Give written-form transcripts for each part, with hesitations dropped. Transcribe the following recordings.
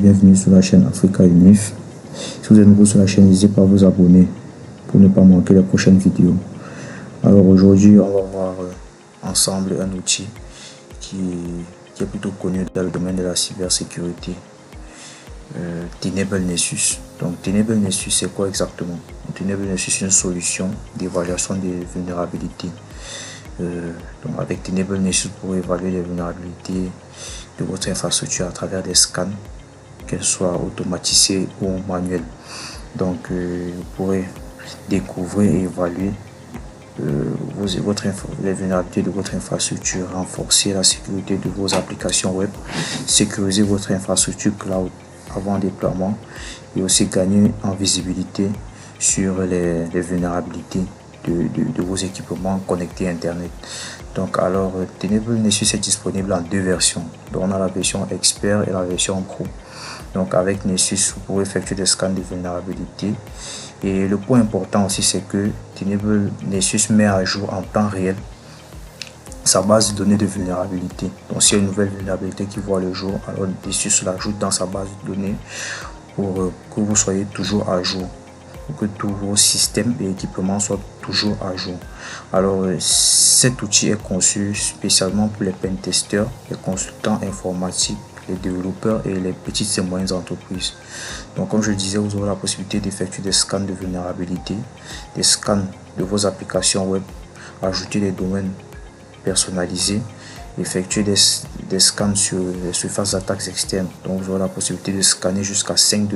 bienvenue sur la chaîne Africa Unif. Si vous êtes nouveau sur la chaîne, n'hésitez pas à vous abonner pour ne pas manquer les prochaines vidéos. Alors aujourd'hui, on va voir ensemble un outil qui est plutôt connu dans le domaine de la cybersécurité, Tenable Nessus. Donc Tenable Nessus, c'est quoi exactement? Tenable Nessus, c'est une solution d'évaluation des vulnérabilités. Donc avec Tenable Nessus, pour évaluer les vulnérabilités de votre infrastructure à travers des scans, qu'elles soient automatisées ou manuelles. Donc vous pourrez découvrir et évaluer les vulnérabilités de votre infrastructure, renforcer la sécurité de vos applications web, sécuriser votre infrastructure cloud avant déploiement et aussi gagner en visibilité sur les vulnérabilités de vos équipements connectés Internet. Donc alors Tenable Nessus est disponible en deux versions. Donc on a la version expert et la version pro. Donc avec Nessus, vous pourrez effectuer des scans de vulnérabilité. Et le point important aussi, c'est que Tenable Nessus met à jour en temps réel sa base de données de vulnérabilité. Donc s'il y a une nouvelle vulnérabilité qui voit le jour, alors Nessus l'ajoute dans sa base de données pour que vous soyez toujours à jour, pour que tous vos systèmes et équipements soient toujours à jour. Alors cet outil est conçu spécialement pour les pentesters, les consultants informatiques, les développeurs et les petites et moyennes entreprises. Donc comme je le disais, vous aurez la possibilité d'effectuer des scans de vulnérabilité, des scans de vos applications web, ajouter des domaines personnalisés, effectuer des scans sur les surfaces d'attaques externes. Donc vous aurez la possibilité de scanner jusqu'à 5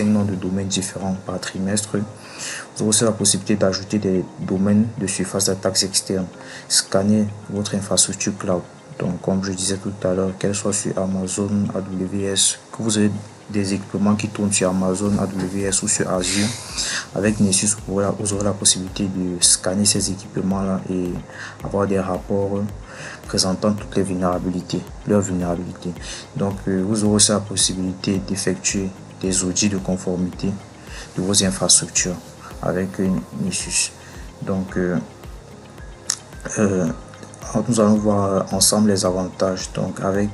noms de domaines différents par trimestre. Vous aurez aussi la possibilité d'ajouter des domaines de surfaces d'attaques externes, scanner votre infrastructure cloud. Donc comme je disais tout à l'heure, qu'elle soit sur Amazon, AWS, que vous avez des équipements qui tournent sur Amazon, AWS ou sur Azure, avec Nessus, vous aurez la possibilité de scanner ces équipements-là et avoir des rapports présentant toutes les vulnérabilités, leurs vulnérabilités. Donc vous aurez aussi la possibilité d'effectuer des audits de conformité de vos infrastructures avec Nessus. Donc nous allons voir ensemble les avantages. Donc avec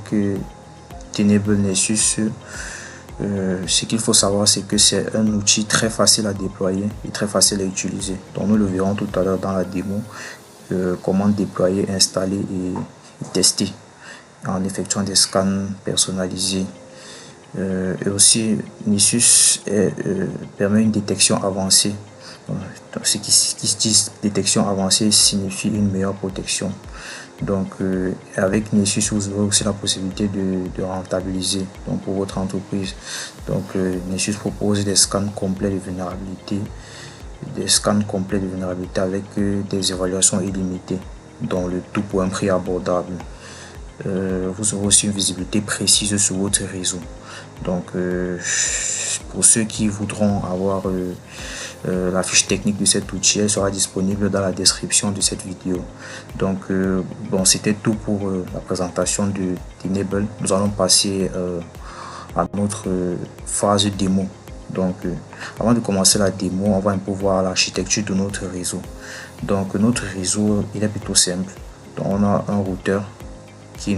Tenable Nessus, ce qu'il faut savoir, c'est que c'est un outil très facile à déployer et très facile à utiliser. Donc nous le verrons tout à l'heure dans la démo, comment déployer, installer et tester en effectuant des scans personnalisés. Et aussi Nessus permet une détection avancée. Donc, ce qui se dit détection avancée signifie une meilleure protection. Donc avec Nessus, vous aurez aussi la possibilité de rentabiliser donc, pour votre entreprise. Donc Nessus propose des scans complets de vulnérabilité, avec des évaluations illimitées, dont le tout pour un prix abordable. Vous aurez aussi une visibilité précise sur votre réseau. Donc pour ceux qui voudront avoir la fiche technique de cet outil, elle sera disponible dans la description de cette vidéo. Donc bon, c'était tout pour la présentation de Tenable. Nous allons passer à notre phase démo. Donc avant de commencer la démo, on va un peu voir l'architecture de notre réseau. Donc notre réseau, il est plutôt simple. Donc on a un routeur qui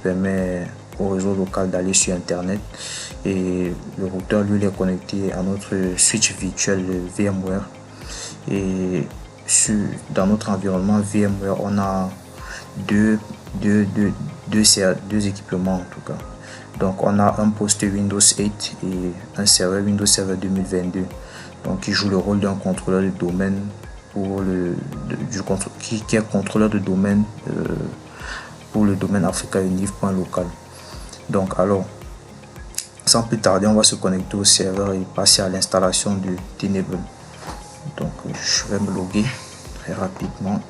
permet au réseau local d'aller sur internet, et le routeur lui est connecté à notre switch virtuel VMware. Et dans notre environnement VMware, on a deux équipements en tout cas. Donc on a un poste Windows 8 et un serveur Windows Server 2022, donc qui joue le rôle d'un contrôleur de domaine qui est contrôleur de domaine pour le domaine africaunif.local. Donc alors, sans plus tarder, on va se connecter au serveur et passer à l'installation de Tenable. Donc je vais me loguer très rapidement.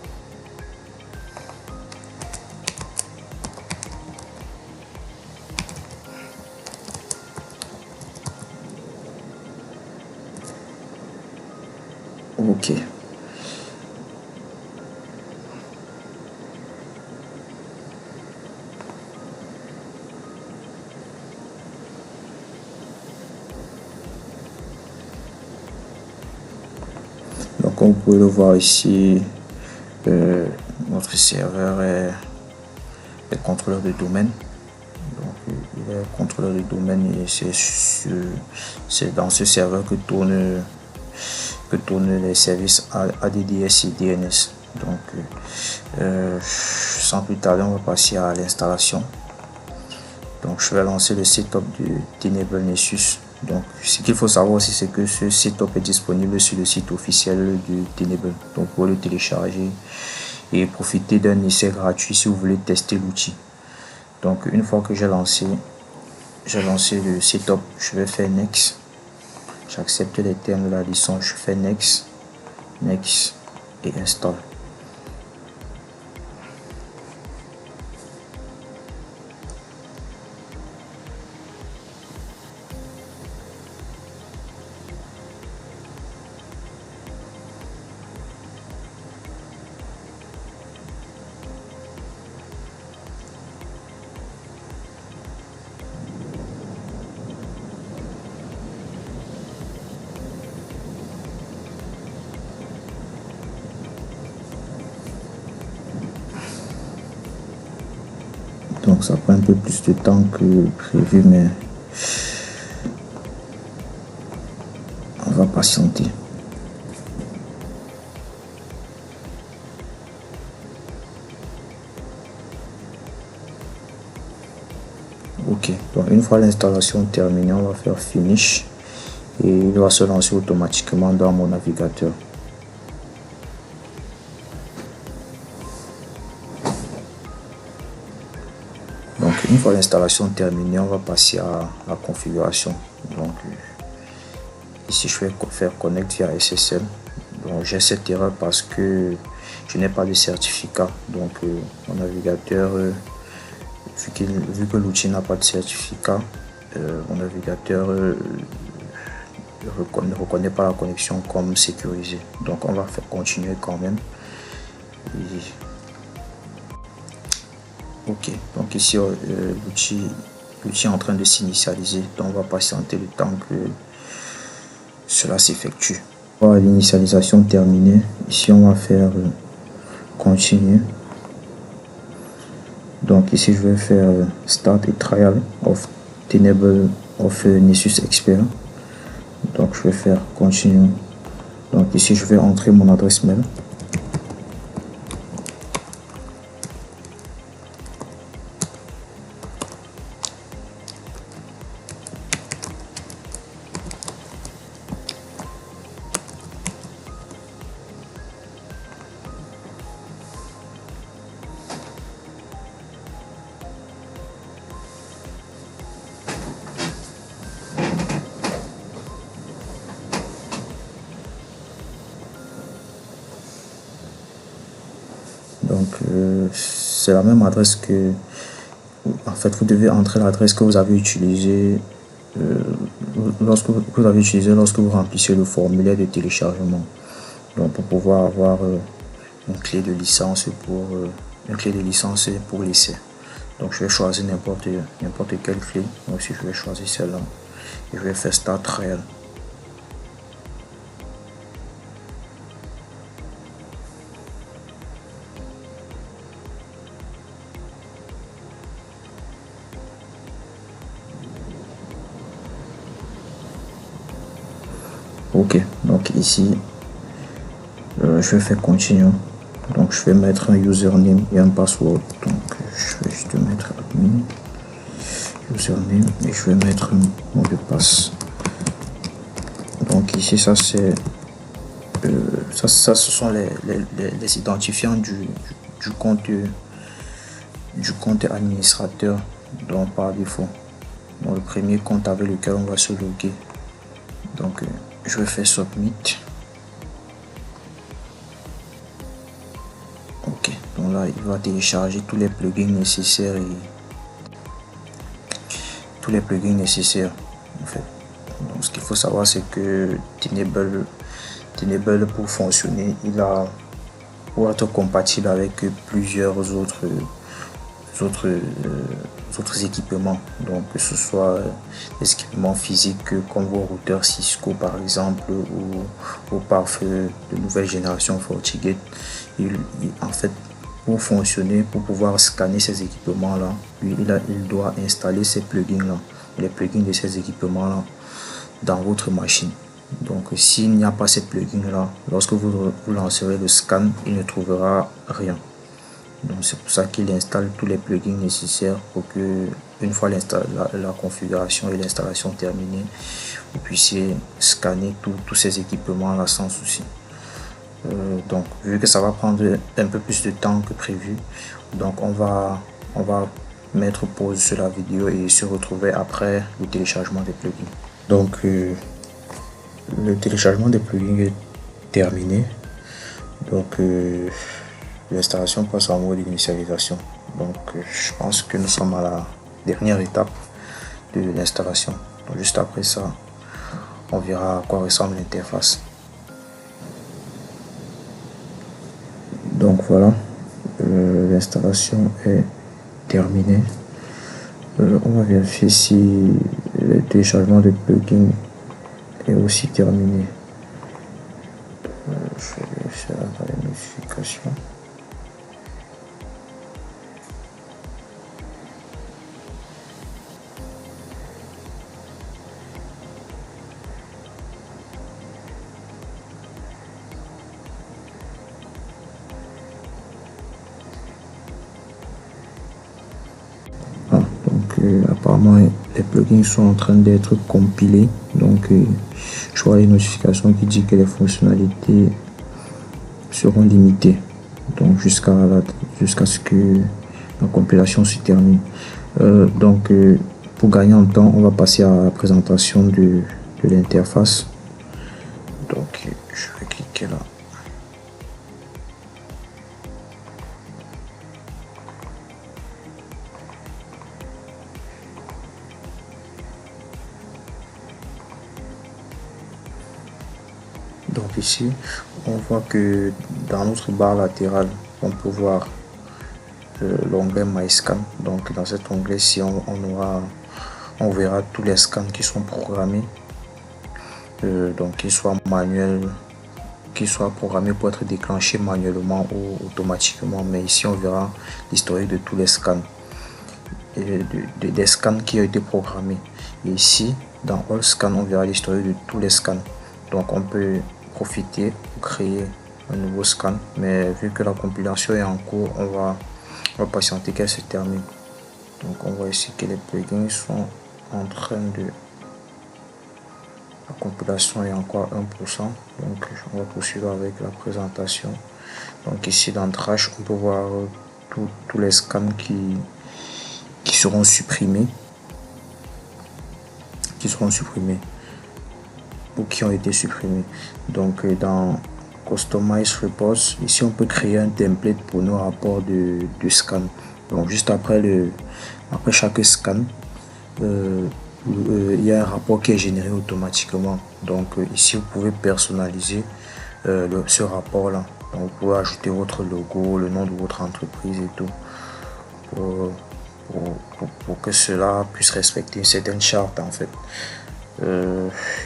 Ok. Donc comme vous pouvez le voir ici, notre serveur est contrôleur de domaine. Donc il contrôleur de domaine, et c'est dans ce serveur que tournent les services ADDS et DNS. Donc sans plus tarder, on va passer à l'installation. Donc je vais lancer le setup du Tenable Nessus. Donc ce qu'il faut savoir aussi, c'est que ce setup est disponible sur le site officiel du Tenable. Donc pour le télécharger et profiter d'un essai gratuit si vous voulez tester l'outil. Donc une fois que j'ai lancé le setup, je vais faire next. J'accepte les termes de la licence, je fais next et install. Donc ça prend un peu plus de temps que prévu, mais on va patienter. Ok, donc une fois l'installation terminée, on va faire finish et il va se lancer automatiquement dans mon navigateur. Donc une fois l'installation terminée, on va passer à la configuration. Donc ici je vais faire connect via SSL. Donc j'ai cette erreur parce que je n'ai pas de certificat. Donc mon navigateur, vu que l'outil n'a pas de certificat, mon navigateur ne reconnaît pas la connexion comme sécurisée. Donc on va faire continuer quand même. Ok, donc ici l'outil est en train de s'initialiser, donc on va patienter le temps que cela s'effectue. Voilà, l'initialisation terminée, ici on va faire continuer. Donc ici je vais faire start et trial of Tenable of Nessus Expert. Donc je vais faire continue. Donc ici je vais entrer mon adresse mail. Donc c'est la même adresse que, en fait, vous devez entrer l'adresse que vous avez utilisée lorsque vous remplissez le formulaire de téléchargement. Donc pour pouvoir avoir une clé de licence pour l'essai. Donc je vais choisir n'importe quelle clé. Donc si je vais choisir celle-là et je vais faire start trial. Ok, donc ici je vais faire continue. Donc je vais mettre un username et un password. Donc je vais juste mettre admin, username, et je vais mettre un mot de passe. Donc ici ça c'est ça ce sont les identifiants du compte administrateur, donc par défaut. Donc le premier compte avec lequel on va se loguer. Donc je vais faire submit. Ok, donc là il va télécharger tous les plugins nécessaires en fait. Donc ce qu'il faut savoir, c'est que Tenable pour fonctionner, pour être compatible avec plusieurs autres équipements, donc que ce soit des équipements physiques comme vos routeurs Cisco par exemple, ou par de nouvelle génération FortiGate. En fait, pour fonctionner, pour pouvoir scanner ces équipements là, il doit installer ces plugins là, les plugins de ces équipements là dans votre machine. Donc s'il n'y a pas ces plugins là, lorsque vous lancerez le scan, il ne trouvera rien. Donc c'est pour ça qu'il installe tous les plugins nécessaires pour que, une fois la configuration et l'installation terminée, vous puissiez scanner tous ces équipements là sans souci. Donc vu que ça va prendre un peu plus de temps que prévu, donc on va mettre pause sur la vidéo et se retrouver après le téléchargement des plugins. Donc le téléchargement des plugins est terminé. Donc l'installation passe en mode initialisation. Donc je pense que nous sommes à la dernière étape de l'installation. Donc juste après ça, on verra à quoi ressemble l'interface. Donc voilà, l'installation est terminée. On va vérifier si le téléchargement de plugins est aussi terminé. Je vais vérifier dans les notifications. Apparemment les plugins sont en train d'être compilés, donc je vois une notification qui dit que les fonctionnalités seront limitées, donc jusqu'à ce que la compilation se termine. Donc pour gagner en temps, on va passer à la présentation de l'interface. Donc je vais cliquer là. Donc ici, on voit que dans notre barre latérale, on peut voir l'onglet My Scan. Donc dans cet onglet-ci, on verra tous les scans qui sont programmés, donc qu'ils soient manuels, qu'ils soient programmés pour être déclenchés manuellement ou automatiquement. Mais ici, on verra l'historique de tous les scans, et des scans qui ont été programmés. Et ici, dans All Scan, on verra l'historique de tous les scans. Donc on peut profiter pour créer un nouveau scan, mais vu que la compilation est en cours, on va patienter qu'elle se termine. Donc on voit ici que les plugins sont en train de, la compilation est encore 1%, donc on va poursuivre avec la présentation. Donc ici dans Trash, on peut voir tous les scans qui seront supprimés, ou qui ont été supprimés. Donc dans Customize Reports, ici on peut créer un template pour nos rapports de scan. Donc juste après chaque scan, il y a un rapport qui est généré automatiquement. Donc ici vous pouvez personnaliser ce rapport là. Donc vous pouvez ajouter votre logo, le nom de votre entreprise et tout, pour que cela puisse respecter une certaine charte en fait.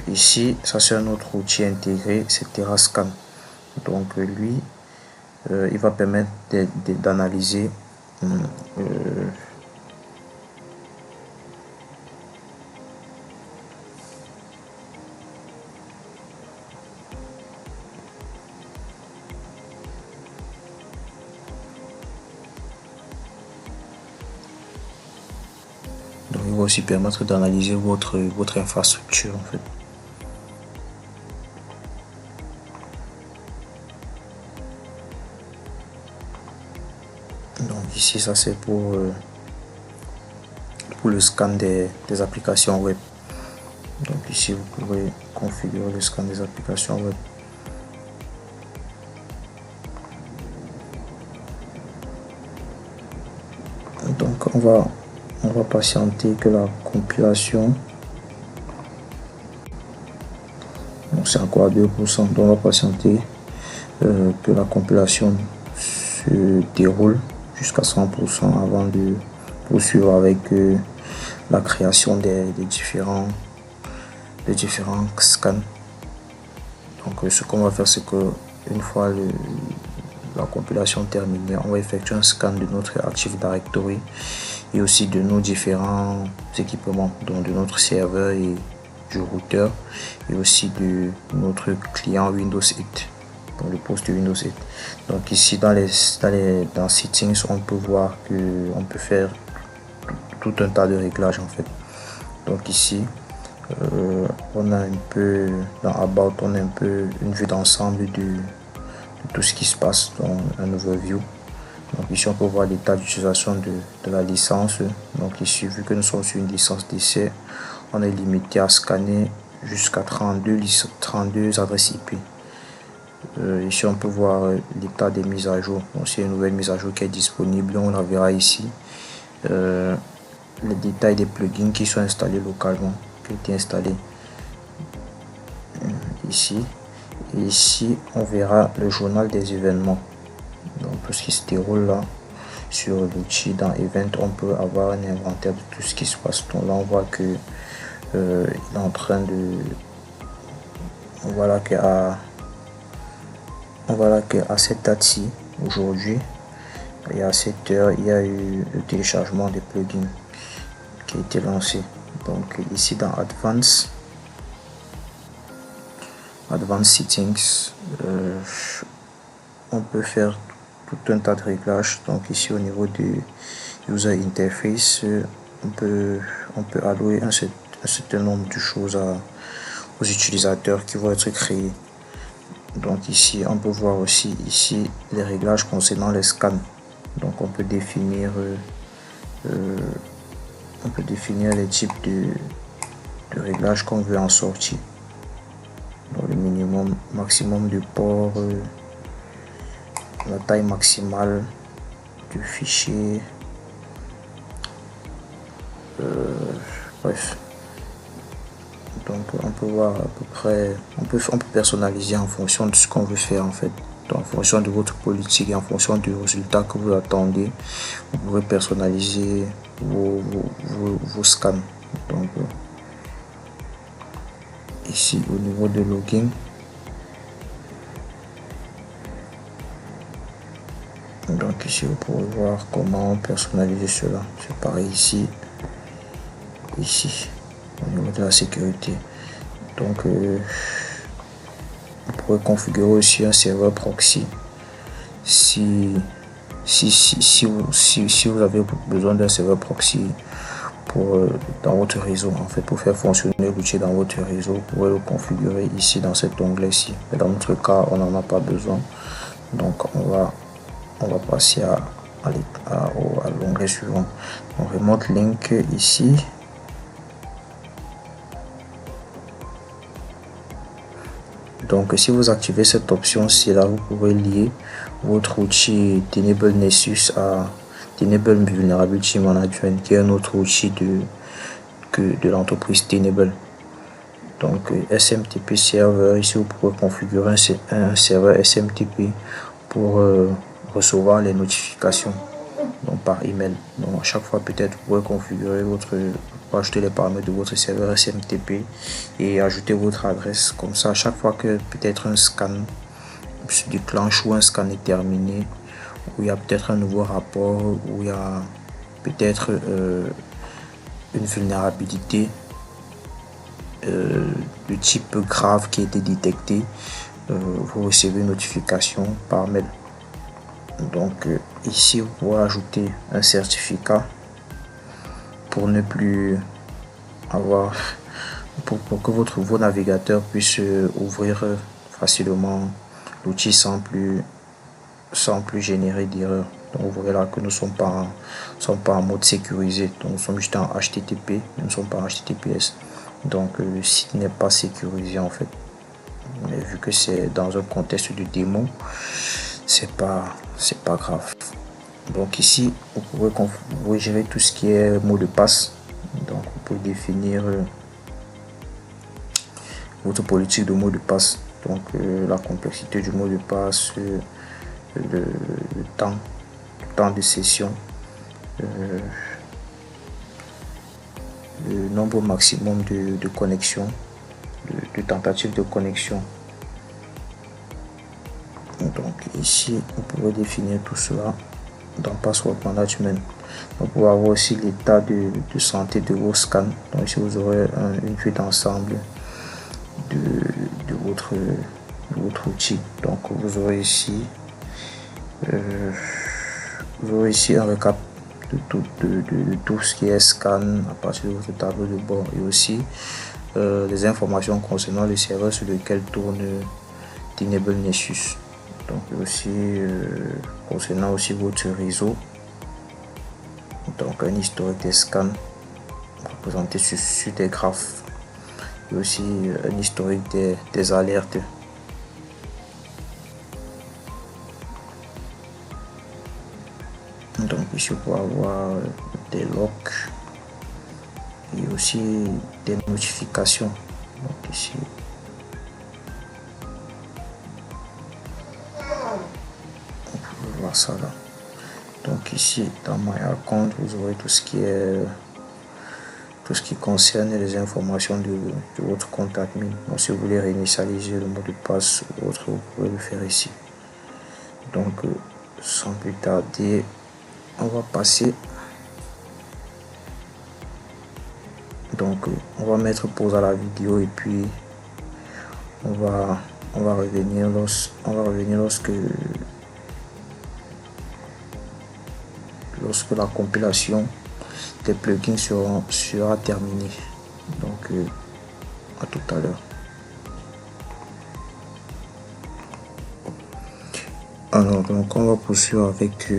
Ici, ça c'est un autre outil intégré, c'est TerraScan. Donc lui, il va permettre d'analyser donc il va aussi permettre d'analyser votre infrastructure en fait. Donc ici ça c'est pour le scan des applications web. Donc ici vous pouvez configurer le scan des applications web. Donc on va patienter que la compilation, donc c'est encore à 2%, donc on va patienter que la compilation se déroule jusqu'à 100% avant de poursuivre avec la création des différents scans. Donc ce qu'on va faire, c'est que une fois la compilation terminée, on va effectuer un scan de notre Active Directory et aussi de nos différents équipements, donc de notre serveur et du routeur, et aussi de notre client Windows 8, pour le poste Windows 8. Donc ici dans Settings, on peut voir que on peut faire tout un tas de réglages en fait. Donc ici on a un peu dans About, on a un peu une vue d'ensemble de tout ce qui se passe dans un overview. Donc ici on peut voir l'état d'utilisation de la licence. Donc ici, vu que nous sommes sur une licence d'essai, on est limité à scanner jusqu'à 32 adresses IP. Ici on peut voir l'état des mises à jour. Donc c'est une nouvelle mise à jour qui est disponible, on la verra ici. Les détails des plugins qui sont installés localement, qui ont été installés ici. Et ici on verra le journal des événements, donc tout ce qui se déroule là sur l'outil. Dans Event, on peut avoir un inventaire de tout ce qui se passe. Donc là on voit que il est en train de, voilà qu'à cette date-ci, aujourd'hui, et à cette heure, il y a eu le téléchargement des plugins qui a été lancé. Donc ici dans Advanced Settings, on peut faire tout un tas de réglages. Donc ici au niveau du User Interface, on peut allouer un certain nombre de choses aux utilisateurs qui vont être créés. Donc ici on peut voir aussi ici les réglages concernant les scans. Donc on peut définir les types de réglages qu'on veut en sortie. Donc le minimum, maximum de port, la taille maximale du fichier, bref. Donc on peut voir à peu près, on peut personnaliser en fonction de ce qu'on veut faire en fait. Donc, en fonction de votre politique et en fonction du résultat que vous attendez, vous pouvez personnaliser vos scans. Donc ici au niveau de login, donc ici vous pouvez voir comment personnaliser cela. C'est pareil ici au niveau de la sécurité. Donc vous pourrez configurer aussi un serveur proxy si vous avez besoin d'un serveur proxy dans votre réseau, en fait, pour faire fonctionner l'outil dans votre réseau. Vous pouvez le configurer ici dans cet onglet ci, mais dans notre cas on n'en a pas besoin. Donc on va passer à l'onglet suivant. On remonte link ici. Donc si vous activez cette option ci là, vous pouvez lier votre outil Tenable Nessus à Tenable Vulnerability Management, qui est un autre outil de l'entreprise Tenable. Donc SMTP serveur, ici vous pouvez configurer un serveur SMTP pour recevoir les notifications, donc par email. Donc à chaque fois, peut-être vous pouvez configurer ajouter les paramètres de votre serveur SMTP et ajouter votre adresse. Comme ça, à chaque fois que peut-être un scan se déclenche ou un scan est terminé, où il y a peut-être un nouveau rapport, où il y a peut-être une vulnérabilité de type grave qui a été détecté, vous recevez une notification par mail. Donc ici vous pouvez ajouter un certificat pour ne plus avoir, pour que vos navigateurs puissent ouvrir facilement l'outil sans plus générer d'erreurs. Donc vous verrez là que nous ne sommes pas en mode sécurisé, donc nous sommes juste en HTTP, nous ne sommes pas en HTTPS. Donc le site n'est pas sécurisé en fait, mais vu que c'est dans un contexte de démo, c'est pas grave. Donc ici vous pouvez gérer tout ce qui est mot de passe. Donc vous pouvez définir votre politique de mot de passe, donc la complexité du mot de passe, le temps de session, le nombre maximum de connexions, de tentatives de connexion. Donc ici, vous pouvez définir tout cela dans Password Management. Vous pouvez avoir aussi l'état de santé de vos scans. Donc ici, vous aurez une vue d'ensemble de votre outil. Donc vous aurez ici un récap de tout ce qui est scan à partir de votre tableau de bord, et aussi des informations concernant le serveur sur lequel tourne Tenable Nessus. Donc aussi concernant aussi votre réseau, donc un historique des scans représenté sur des graphes, et aussi un historique des alertes. Donc ici on peut avoir des logs et aussi des notifications. Donc ici on peut voir ça là. Donc ici dans My Account, vous aurez tout ce qui concerne les informations de votre compte admin. Donc si vous voulez réinitialiser le mot de passe ou autre, vous pouvez le faire ici. Donc sans plus tarder, on va passer. Donc on va mettre pause à la vidéo et puis on va revenir lorsque la compilation des plugins sera terminée. Donc à tout à l'heure. Alors donc on va poursuivre avec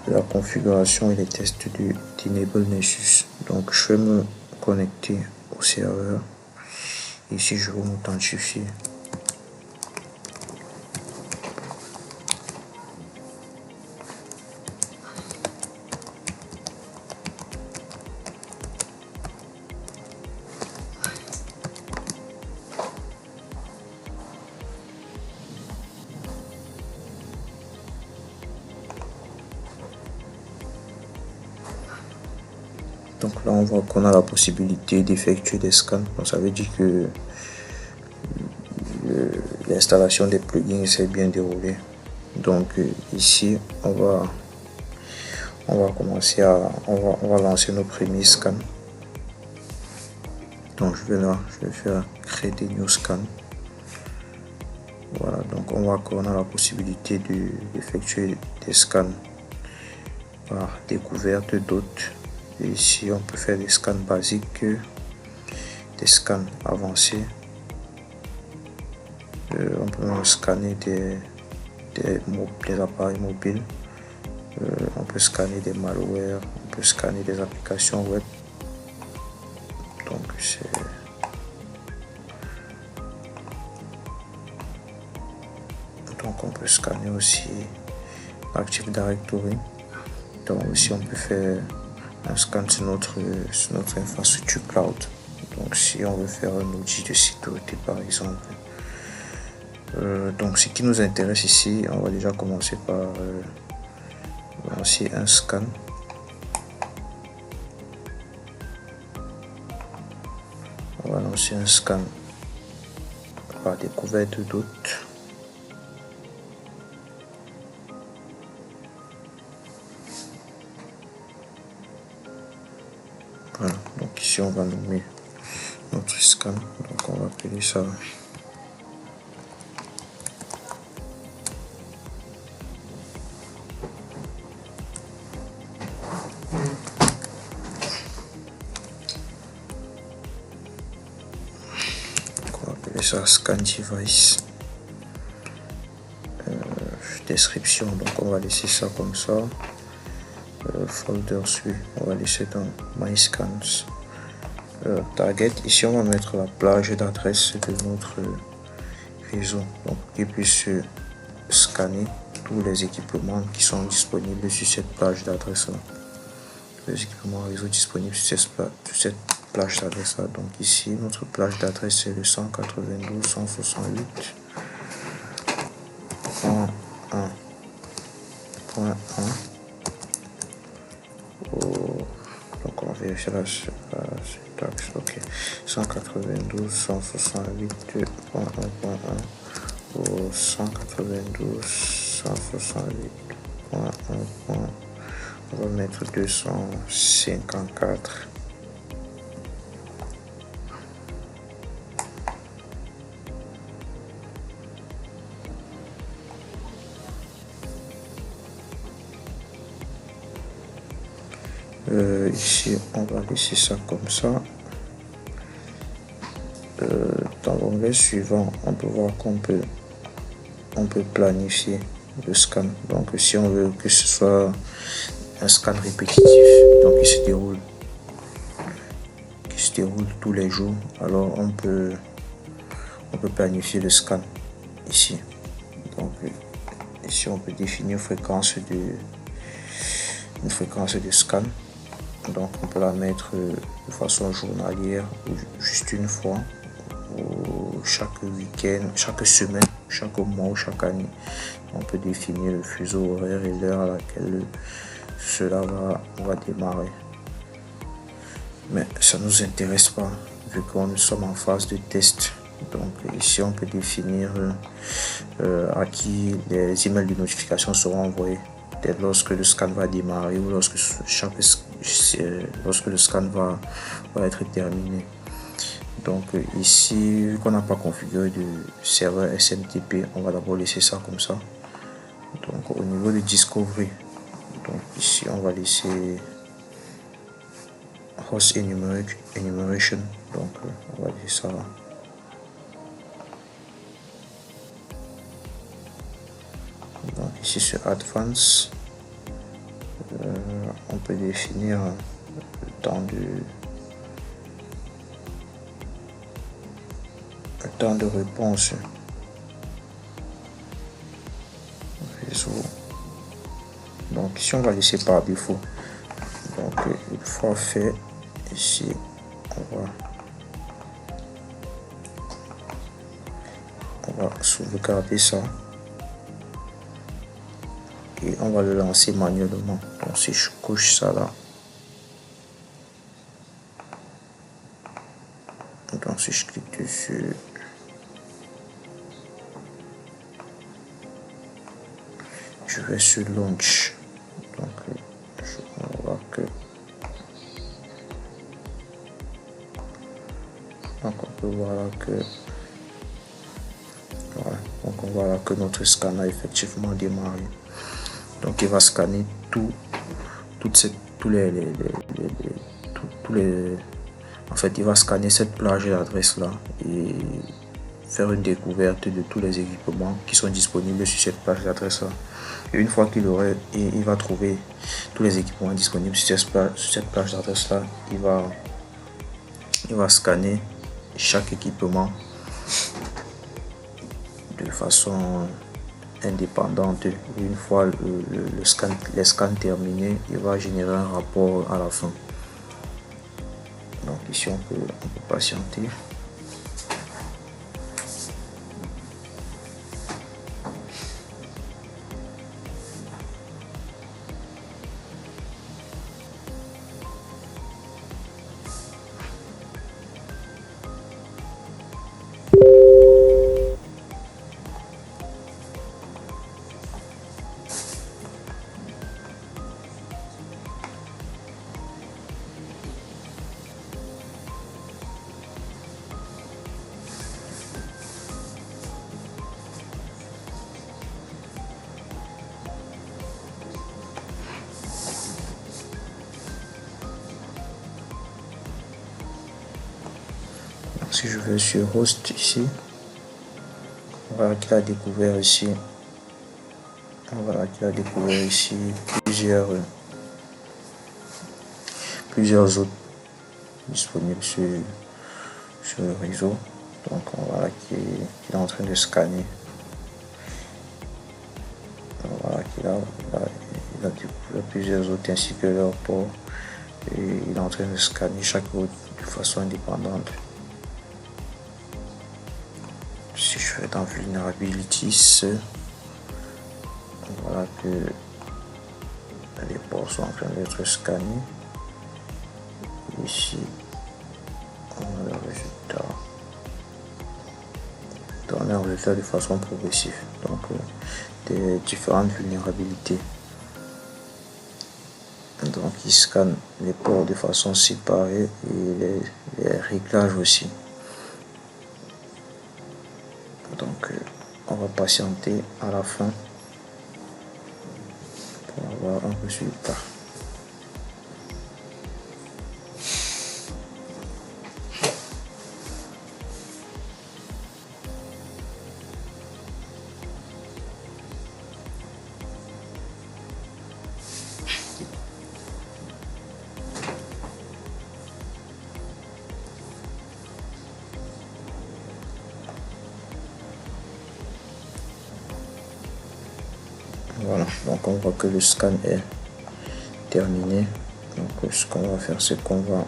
la configuration et les tests de Tenable Nessus. Donc je vais me connecter au serveur. Ici je vais m'authentifier. Donc là on voit qu'on a la possibilité d'effectuer des scans. Donc ça veut dire que l'installation des plugins s'est bien déroulée. Donc ici on va commencer on va lancer nos premiers scans. Donc je vais faire créer des new scans. Voilà, donc on voit qu'on a la possibilité d'effectuer des scans par découverte d'hôtes. Et ici on peut faire des scans basiques, des scans avancés. On peut même scanner des appareils mobiles. On peut scanner des malwares, on peut scanner des applications web. Donc on peut scanner aussi Active Directory. Donc aussi on peut faire un scan sur notre infrastructure cloud. Donc si on veut faire un outil de sécurité par exemple. Donc ce qui nous intéresse ici, on va déjà commencer par lancer un scan. On va lancer un scan par découverte d'hôtes. Voilà, donc ici on va nommer notre scan, donc on va appeler ça scan device. Description, donc on va laisser ça comme ça. Folder suit, on va laisser dans My Scans. Target, ici on va mettre la plage d'adresse de notre réseau, donc il puisse scanner tous les équipements qui sont disponibles sur cette plage d'adresse là. Les équipements réseau disponibles sur cette plage d'adresse là. Donc ici notre plage d'adresse c'est le 192.168.1.1. Donc on va c'est la syntaxe. Ok. 192.168.1.1 ou 192.168.1.1. On va mettre 254. Ici, on va laisser ça comme ça. Dans l'onglet suivant, on peut voir qu'on peut planifier le scan. Donc, si on veut que ce soit un scan répétitif, donc qui se déroule tous les jours, alors on peut planifier le scan ici. Donc, ici, on peut définir une fréquence de scan. Donc on peut la mettre de façon journalière ou juste une fois, ou chaque week-end, chaque semaine, chaque mois ou chaque année. On peut définir le fuseau horaire et l'heure à laquelle cela va démarrer. Mais ça ne nous intéresse pas vu qu'on nous sommes en phase de test. Donc ici on peut définir à qui les emails de notification seront envoyés lorsque le scan va démarrer ou lorsque le scan va être terminé. Donc ici, vu qu'on n'a pas configuré de serveur SMTP, on va d'abord laisser ça comme ça. Donc au niveau de Discovery, donc ici on va laisser Host Enumeration. Donc on va laisser ça là. Donc ici sur Advanced, on peut définir le temps de réponse réseau. Donc ici on va laisser par défaut. Donc une fois fait, ici on va sauvegarder ça. Et on va le lancer manuellement. Donc si je couche ça là, donc si je clique dessus, je vais sur launch. Donc on voit que on voit là que notre scan a effectivement démarré. Donc il va scanner en fait il va scanner cette plage d'adresse là et faire une découverte de tous les équipements qui sont disponibles sur cette plage d'adresse là. Et une fois il va trouver tous les équipements disponibles sur cette plage d'adresse là, il va scanner chaque équipement de façon indépendante. Une fois les scans terminés, il va générer un rapport à la fin. Donc ici on peut patienter. Si je vais sur host ici, voilà qu'il a découvert ici, plusieurs autres disponibles sur le réseau. Donc voilà qu'il est en train de scanner. Voilà qu'il a découvert plusieurs autres ainsi que leur port, et il est en train de scanner chaque autre de façon indépendante. Si je vais dans Vulnerabilities, voilà que les ports sont en train d'être scannés. Et ici on a le résultat. On a un résultat de façon progressive, donc des différentes vulnérabilités. Donc il scanne les ports de façon séparée et les réglages aussi. Donc on va patienter à la fin pour avoir un résultat. Voilà, donc on voit que le scan est terminé. Donc ce qu'on va faire, c'est qu'on va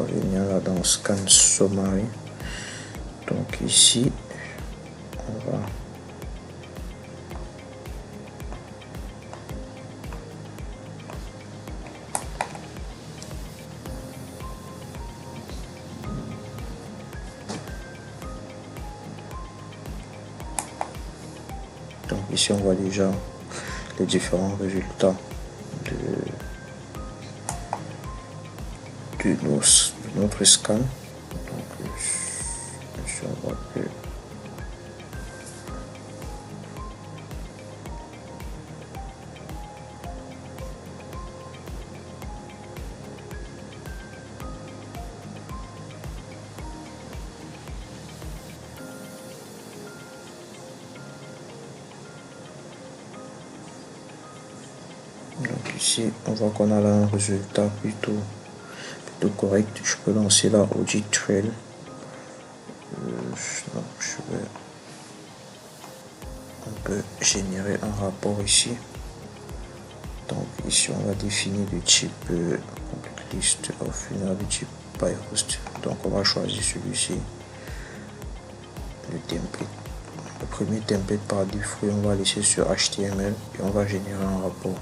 venir là dans Scan Summary. Donc ici on va donc ici on voit déjà les différents résultats de notre scan. Donc ici on voit que donc ici on voit qu'on a là un résultat plutôt correct. Je peux lancer la Audit Trail. Donc on peut générer un rapport ici. Donc ici on va définir le type complete list of vulnerability by host. Donc on va choisir celui-ci, le template. Le premier template par défaut, on va laisser sur HTML et on va générer un rapport.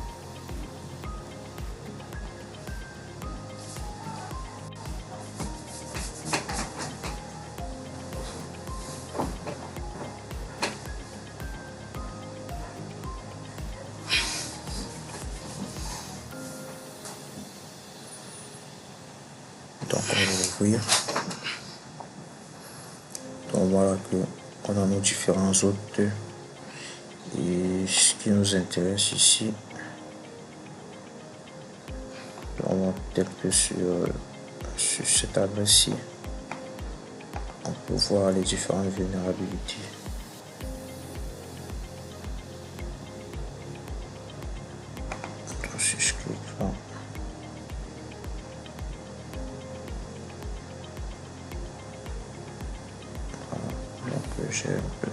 Donc on va ouvrir. Donc voilà que on a nos différents autres et ce qui nous intéresse ici, on va peut-être que sur cette adresse-ci on peut voir les différentes vulnérabilités. Donc si je clique là,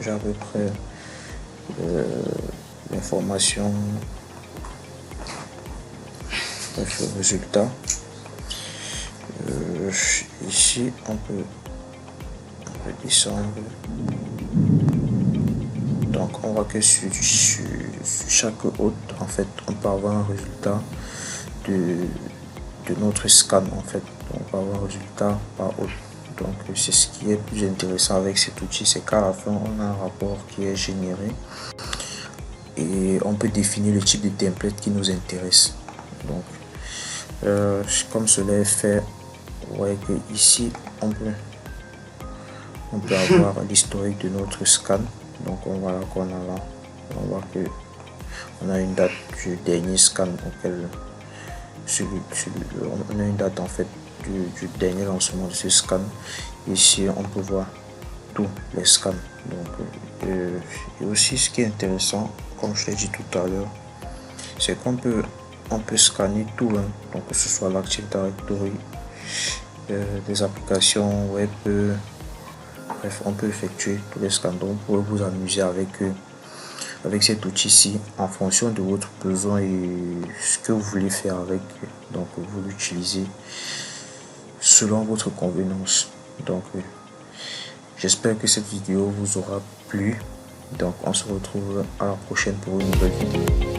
j'ai à peu près l'information, le résultat. Ici on peut descendre. Donc on voit que sur chaque hôte en fait on peut avoir un résultat de notre scan en fait. Donc on peut avoir un résultat par hôte. Donc c'est ce qui est plus intéressant avec cet outil, c'est qu'à la fin on a un rapport qui est généré et on peut définir le type de template qui nous intéresse. Donc comme cela est fait, vous voyez que ici on peut avoir l'historique de notre scan. Donc on voit là qu'on a là, on voit que on a une date du dernier scan auquel on a une date en fait du dernier lancement de ce scan. Ici on peut voir tous les scans. Donc et aussi ce qui est intéressant, comme je l'ai dit tout à l'heure, c'est qu'on peut scanner tout, hein. Donc que ce soit l'Active Directory, des applications web, bref on peut effectuer tous les scans. Donc vous pouvez vous amuser avec cet outil-ci en fonction de votre besoin et ce que vous voulez faire avec. Donc vous l'utilisez selon votre convenance. Donc j'espère que cette vidéo vous aura plu. Donc on se retrouve à la prochaine pour une nouvelle vidéo.